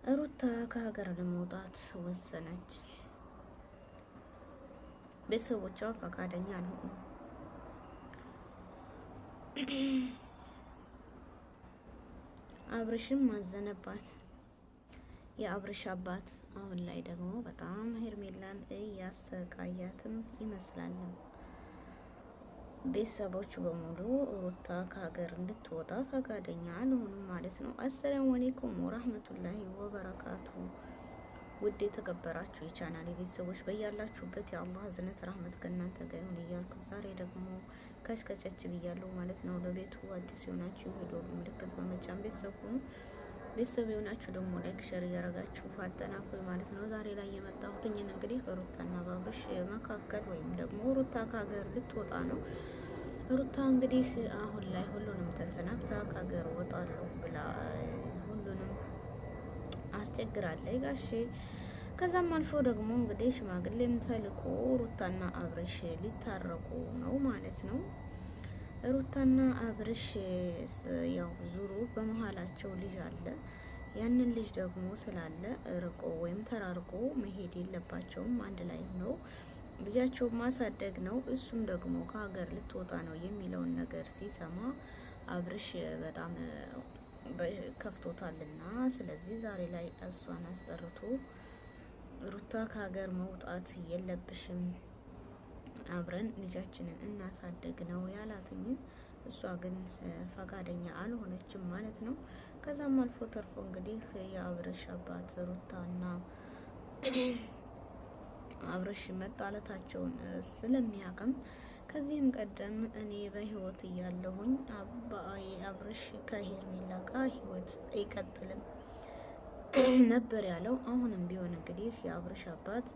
ሩታ ከሀገር ለመውጣት ወሰነች። ቤተሰቦቿ ፈቃደኛ አልሆኑም። አብርሽም ማዘነባት። የአብርሽ አባት አሁን ላይ ደግሞ በጣም ሄርሜላን እያሰቃያትም ይመስላል። ቤተሰቦቹ በሙሉ ሩታ ከሀገር እንድትወጣ ፈቃደኛ አልሆኑም ማለት ነው። አሰላሙ አሌይኩም ወራህመቱላሂ ወበረካቱ። ውድ የተከበራችሁ የቻናል ቤተሰቦች በያላችሁበት የአላህ እዝነት ረህመት ከእናንተ ጋር ይሁን እያልኩ ዛሬ ደግሞ ከችከቸች ብያለሁ ማለት ነው። ለቤቱ አዲስ የሆናችሁ የደወል ምልክት በመጫን ቤተሰብ ሁኑ። ቤተሰብ የሆናችሁ ደግሞ ላይክ ሸር እያረጋችሁ አጠናክሩ ማለት ነው። ዛሬ ላይ የመጣሁትኝን እንግዲህ ሩታና በአብርሽ መካከል ወይም ደግሞ ሩታ ከሀገር ልትወጣ ነው። ሩታ እንግዲህ አሁን ላይ ሁሉንም ተሰናብታ ከሀገር ወጣለሁ ብላ ሁሉንም አስቸግራለች ጋሼ። ከዛም አልፎ ደግሞ እንግዲህ ሽማግሌም ተልኮ ሩታና አብርሽ ሊታረቁ ነው ማለት ነው። ሩታና አብርሽ ያው ዙሩ በመሀላቸው ልጅ አለ። ያንን ልጅ ደግሞ ስላለ ርቆ ወይም ተራርቆ መሄድ የለባቸውም። አንድ ላይ ነው ልጃቸው ማሳደግ ነው። እሱም ደግሞ ከሀገር ልትወጣ ነው የሚለውን ነገር ሲሰማ አብርሽ በጣም ከፍቶታልና፣ ስለዚህ ዛሬ ላይ እሷን አስጠርቶ ሩታ ከሀገር መውጣት የለብሽም አብረን ልጃችንን እናሳደግ ነው ያላትኝን። እሷ ግን ፈቃደኛ አልሆነችም ማለት ነው። ከዛም አልፎ ተርፎ እንግዲህ የአብርሽ አባት ሩታና አብርሽ መጣለታቸውን ስለሚያቅም ከዚህም ቀደም እኔ በህይወት እያለሁኝ አብርሽ ከሄርሜላ ጋር ህይወት አይቀጥልም ነበር ያለው። አሁንም ቢሆን እንግዲህ የአብርሽ አባት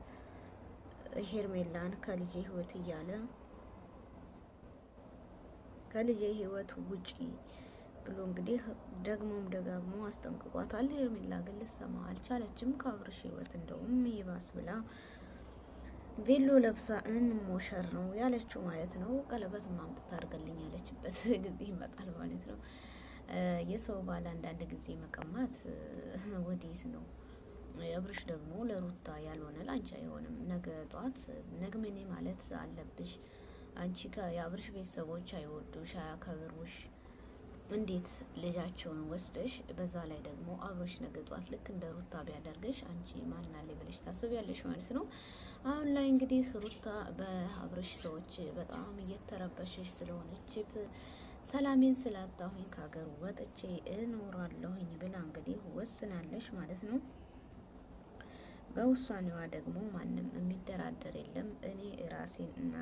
ሄርሜላን ከልጄ ህይወት እያለ ከልጄ ህይወት ውጪ ብሎ እንግዲህ ደግሞም ደጋግሞ አስጠንቅቋታል። ሄርሜላ ግን ልትሰማ አልቻለችም። ከአብርሽ ህይወት እንደውም ይባስ ብላ ቬሎ ለብሳ እንሞሸር ነው ያለችው ማለት ነው። ቀለበት ማምጣት አድርገልኝ ያለችበት ጊዜ ይመጣል ማለት ነው። የሰው ባል አንዳንድ ጊዜ መቀማት ወዴት ነው? አብርሽ ደግሞ ለሩታ ያልሆነ ላንቺ አይሆንም። ነገ ጧት ነግመኔ ማለት አለብሽ። አንቺ የአብርሽ ቤተሰቦች አይወዱሽ፣ አያከብሩሽ። እንዴት ልጃቸውን ወስደሽ በዛ ላይ ደግሞ አብርሽ ነገ ጧት ልክ እንደ ሩታ ቢያደርገሽ አንቺ ማናለ ብለሽ ታስቢያለሽ ማለት ነው። አሁን ላይ እንግዲህ ሩታ በአብርሽ ሰዎች በጣም እየተረበሸች ስለሆነች ሰላሜን ስላጣሁኝ ከሀገር ወጥቼ እኖራለሁኝ ብላ እንግዲህ ወስናለች ማለት ነው። በውሳኔዋ ደግሞ ማንም የሚደራደር የለም። እኔ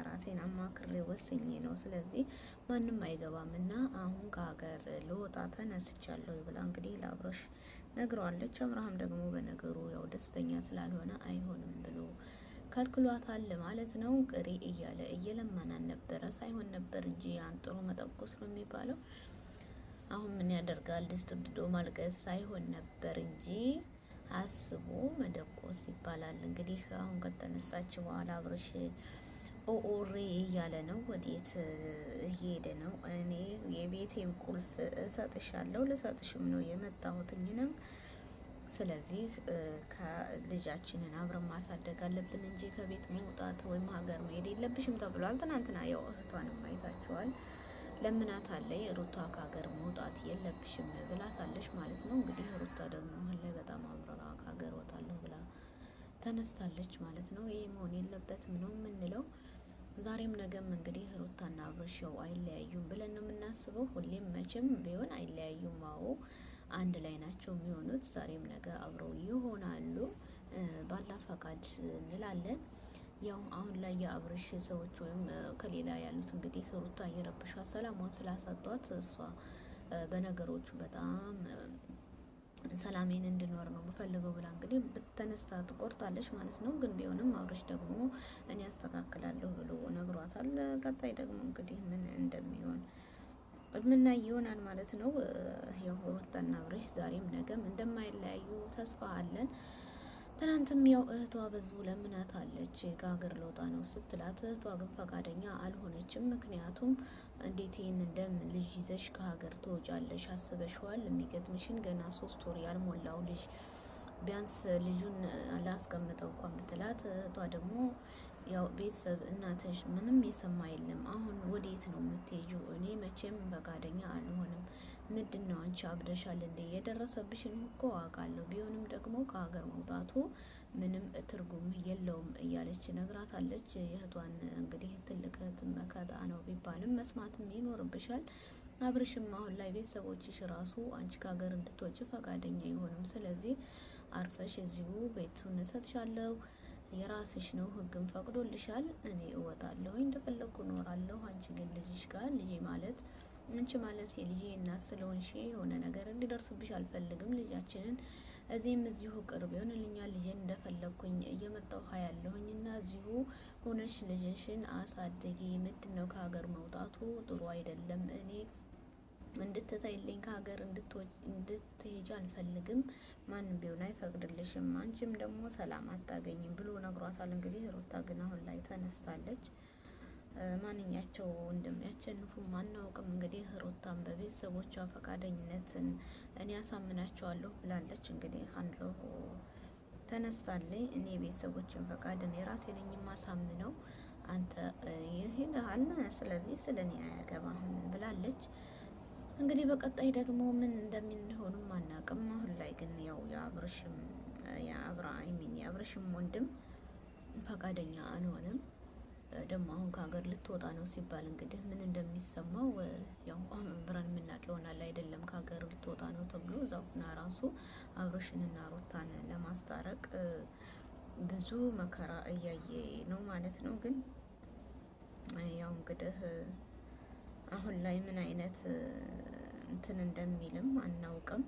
ራሴን አማክሬ ወስኜ ነው፣ ስለዚህ ማንም አይገባም እና አሁን ከሀገር ልወጣ ተነስቻለሁ ብላ እንግዲህ ለአብርሽ ነግረዋለች። አብርሃም ደግሞ በነገሩ ያው ደስተኛ ስላልሆነ አይሆንም ብሎ ከልክሏታል ማለት ነው። ቅሪ እያለ እየለመናን ነበረ፣ ሳይሆን ነበር እንጂ አንጥሮ መጠቆስ ነው የሚባለው። አሁን ምን ያደርጋል፣ ድስት ድዶ ማልቀስ ሳይሆን ነበር እንጂ አስቦ መደቆስ ይባላል። እንግዲህ አሁን ከተነሳች በኋላ አብርሽ ኦኦሬ እያለ ነው። ወዴት እየሄደ ነው? እኔ የቤቴን ቁልፍ እሰጥሻለሁ፣ ልሰጥሽም ነው የመጣሁትኝንም። ስለዚህ ከልጃችንን አብረን ማሳደግ አለብን እንጂ ከቤት መውጣት ወይም ሀገር መሄድ የለብሽም ተብሏል። ትናንትና ያው እህቷንም አይታችኋል። ለምናት አለኝ ሩታ ከሀገር መውጣት የለብሽም ብላታለች ማለት ነው። እንግዲህ ሩታ ደግሞ አሁን ላይ በጣም አምረራ ከሀገር ወጣለሁ ብላ ተነስታለች ማለት ነው። ይሄ መሆን የለበትም ነው የምንለው። ዛሬም ነገም እንግዲህ ሩታና አብርሽ ያው አይለያዩም ብለን ነው የምናስበው። ሁሌም መቼም ቢሆን አይለያዩም። አዎ አንድ ላይ ናቸው የሚሆኑት። ዛሬም ነገ አብረው ይሆናሉ ባላ ፈቃድ እንላለን። ያው አሁን ላይ የአብርሽ ሰዎች ወይም ከሌላ ያሉት እንግዲህ ሩታ እየረበሿት ሰላሟን ስላሳጧት እሷ በነገሮቹ በጣም ሰላሜን እንድኖር ነው የምፈልገው ብላ እንግዲህ ብተነስታ ትቆርጣለች ማለት ነው። ግን ቢሆንም አብርሽ ደግሞ እኔ ያስተካክላለሁ ብሎ ነግሯታል። ቀጣይ ደግሞ እንግዲህ ምን እንደሚሆን ምናይ ይሆናል ማለት ነው። ያው ሩታና አብርሽ ዛሬም ነገም እንደማይለያዩ ተስፋ አለን። ትናንትም ያው እህቷ በዙ ለምናት አለች ከሀገር ለውጣ ነው ስትላት፣ እህቷ ግን ፈቃደኛ አልሆነችም። ምክንያቱም እንዴት ይህን እንደም ልጅ ይዘሽ ከሀገር ትወጫለሽ? አስበሽዋል? የሚገጥምሽን ገና 3 ወር ያልሞላው ልጅ ቢያንስ ልጁን ላስቀምጠው እንኳን ብትላት እህቷ ደግሞ ያው ቤተሰብ እናትሽ ምንም የሰማ የለም። አሁን ወዴት ነው የምትሄጂው? እኔ መቼም ፈቃደኛ አልሆንም። ምንድን ነው አንቺ አብደሻል እንዴ? የደረሰብሽን እኮ አውቃለሁ። ቢሆንም ደግሞ ከሀገር መውጣቱ ምንም ትርጉም የለውም እያለች ነግራታለች። የእህቷን እንግዲህ ትልቅ እህት መከታ ነው ቢባልም መስማትም ይኖርብሻል። አብርሽም አሁን ላይ ቤተሰቦችሽ ራሱ አንቺ ከሀገር እንድትወጪ ፈቃደኛ አይሆንም። ስለዚህ አርፈሽ እዚሁ ቤቱን እሰጥሻለሁ፣ የራስሽ ነው፣ ህግም ፈቅዶልሻል። እኔ እወጣለሁኝ፣ እንደፈለግኩ እኖራለሁ። አንቺ ግን ልጅሽ ጋር ልጄ ማለት አንቺ ማለት የልጄ እናት ስለሆንሽ የሆነ ነገር እንዲደርስብሽ አልፈልግም። ልጃችንን እዚሁ ቅርብ ይሆንልኛል። ልጄን እንደፈለግኩኝ እየመጣሁ ያለሁኝ እና እዚሁ ሆነሽ ልጅሽን አሳድጊ። ምንድን ነው ከሀገር መውጣቱ ጥሩ አይደለም። እኔ እንድትታይልኝ ከሀገር እንድትሄጂ አልፈልግም። ማንም ቢሆን አይፈቅድልሽም። አንቺም ደግሞ ሰላም አታገኝም ብሎ ነግሯታል። እንግዲህ ሩታ ግን አሁን ላይ ተነስታለች። ማንኛቸው እንደሚያቸንፉም አናውቅም። እንግዲህ ሩታን በቤተሰቦቿ ፈቃደኝነትን እኔ ያሳምናቸዋለሁ ብላለች። እንግዲህ አንሎ ተነስታለች። እኔ ቤተሰቦችን ፈቃድ እኔ ራሴ ነኝ የማሳምነው፣ አንተ ይሄዳል፣ ስለዚህ ስለ እኔ አያገባህም ብላለች። እንግዲህ በቀጣይ ደግሞ ምን እንደሚሆኑም አናውቅም። አሁን ላይ ግን ያው የአብርሽም ወንድም ፈቃደኛ አልሆነም። ደግሞ አሁን ከሀገር ልትወጣ ነው ሲባል እንግዲህ ምን እንደሚሰማው ያው አብረን የምናውቅ ይሆናል። አይደለም ከሀገር ልትወጣ ነው ተብሎ እዛውና ራሱ አብርሽንና ሩታን ለማስታረቅ ብዙ መከራ እያየ ነው ማለት ነው። ግን ያው እንግዲህ አሁን ላይ ምን አይነት እንትን እንደሚልም አናውቅም።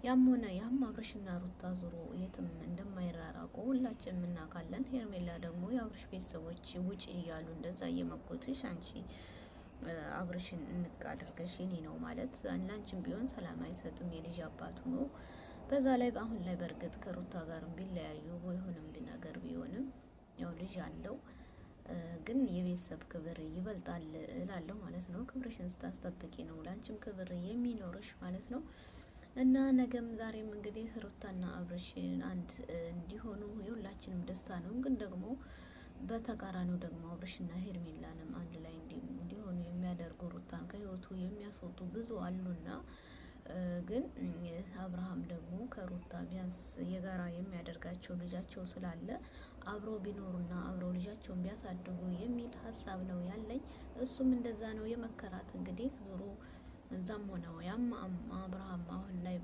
ያም ሆነ ያም አብርሽና ሩታ ዙሮ የትም እንደማይራራቁ ሁላችንም እናውቃለን። ሄርሜላ ደግሞ የአብርሽ ቤተሰቦች ውጪ እያሉ እንደዛ እየመጎትሽ አንቺ አብርሽን እንቅ አድርገሽ የኔ ነው ማለት ላንቺም ቢሆን ሰላም አይሰጥም። የልጅ አባቱ ነው። በዛ ላይ አሁን ላይ በእርግጥ ከሩታ ጋርም ቢለያዩ ወይሆንም ነገር ቢሆንም ያው ልጅ አለው። ግን የቤተሰብ ክብር ይበልጣል እላለሁ ማለት ነው። ክብርሽን ስታስጠብቂ ነው ላንቺም ክብር የሚኖርሽ ማለት ነው። እና ነገም ዛሬም እንግዲህ ሩታና አብርሽን አንድ እንዲሆኑ የሁላችንም ደስታ ነው። ግን ደግሞ በተቃራኒው ደግሞ አብርሽና ሄርሜላንም አንድ ላይ እንዲሆኑ የሚያደርጉ ሩታን ከህይወቱ የሚያስወጡ ብዙ አሉና ግን አብርሃም ደግሞ ከሩታ ቢያንስ የጋራ የሚያደርጋቸው ልጃቸው ስላለ አብረው ቢኖሩና አብረው ልጃቸውን ቢያሳድጉ የሚል ሀሳብ ነው ያለኝ። እሱም እንደዛ ነው የመከራት። እንግዲህ ዞሮ እዛም ሆነው ያም አብርሃም አሁን ላይ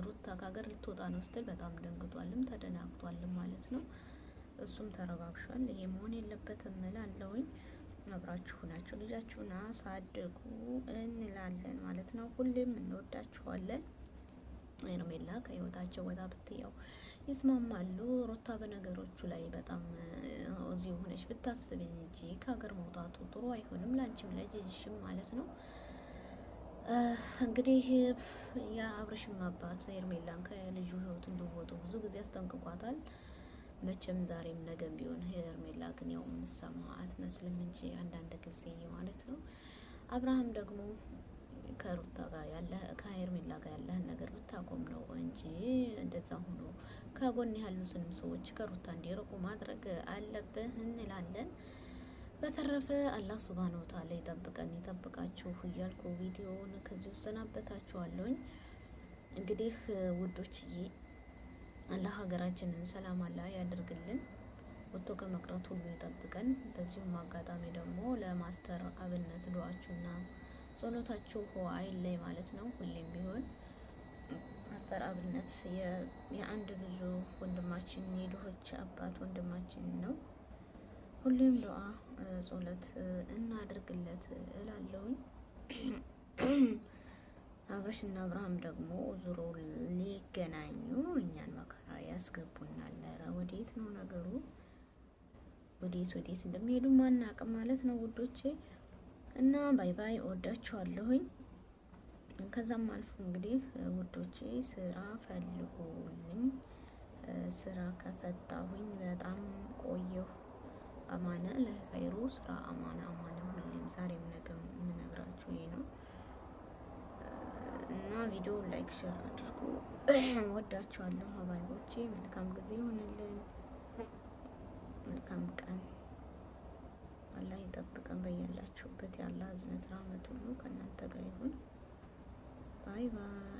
ሩታ ከሀገር ልትወጣ ነው ስትል በጣም ደንግጧልም ተደናግጧልም ማለት ነው። እሱም ተረባብሿል። ይሄ መሆን የለበትም እላለሁኝ። አብራችሁ ናችሁ ልጃችሁን አሳድጉ እንላለን ማለት ነው። ሁሌም እንወዳችኋለን። ሄርሜላ ከህይወታቸው ወጣ ብትያው ይስማማሉ። ሩታ በነገሮቹ ላይ በጣም እዚሁ ሆነሽ ብታስብ እንጂ ከሀገር መውጣቱ ጥሩ አይሆንም፣ ላንቺም ለልጅሽም ማለት ነው። እንግዲህ የአብርሽም አባት ሄርሜላን ከልጁ ህይወት እንዲወጡ ብዙ ጊዜ አስጠንቅቋታል። መቼም ዛሬም ነገም ቢሆን ሄርሜላ ግን ያው የምትሰማ አትመስልም እንጂ አንዳንድ ጊዜ ማለት ነው። አብርሃም ደግሞ ከሩታ ጋር ከሄርሜላ ጋር ያለህን ነገር ብታቆም ነው እንጂ እንደዛ ሆኖ ከጎን ያሉትንም ሰዎች ከሩታ እንዲርቁ ማድረግ አለብህ እንላለን። በተረፈ አላህ ሱብሃነሁ ወተዓላ ይጠብቀን ይጠብቃችሁ እያልኩ ቪዲዮውን ከዚህ ወሰናበታችኋለሁኝ። እንግዲህ ውዶችዬ አላህ ሀገራችንን ሰላም አላህ ያደርግልን፣ ወጥቶ ከመቅረት ሁሉ ይጠብቀን። በዚሁም አጋጣሚ ደግሞ ለማስተር አብነት ዱዓችሁና ጸሎታችሁ አይለይ ማለት ነው። ሁሌም ቢሆን ማስተር አብነት የአንድ ብዙ ወንድማችን የድሆች አባት ወንድማችን ነው። ሁሌም ዱዓ ጸሎት እናድርግለት እላለሁኝ። አብርሽና አብርሃም ደግሞ ዙሮ ሊገናኙ እኛን መከራ ያስገቡናል። ኧረ ወዴት ነው ነገሩ? ወዴት እንደሚሄዱ ማናቅም ማለት ነው ውዶቼ። እና ባይ ባይ፣ እወዳችኋለሁኝ። ከዛም አልፎ እንግዲህ ውዶቼ ስራ ፈልጉልኝ። ስራ ከፈታሁኝ በጣም ቆየሁ። አማነ ለኸይሩ ስራ አማነ ሁሌም ዛሬም ነገም የምነግራችሁ ይሄ ነው። እና እና ቪዲዮ ላይክ ሼር አድርጉ። ወዳችኋለሁ ሀባይቦቼ። መልካም ጊዜ ይሆንልን። መልካም ቀን። አላህ ይጠብቀን። በያላችሁበት ያለ እዝነት ራህመት ሁሉ ከእናንተ ጋር ይሁን። ባይ ባይ።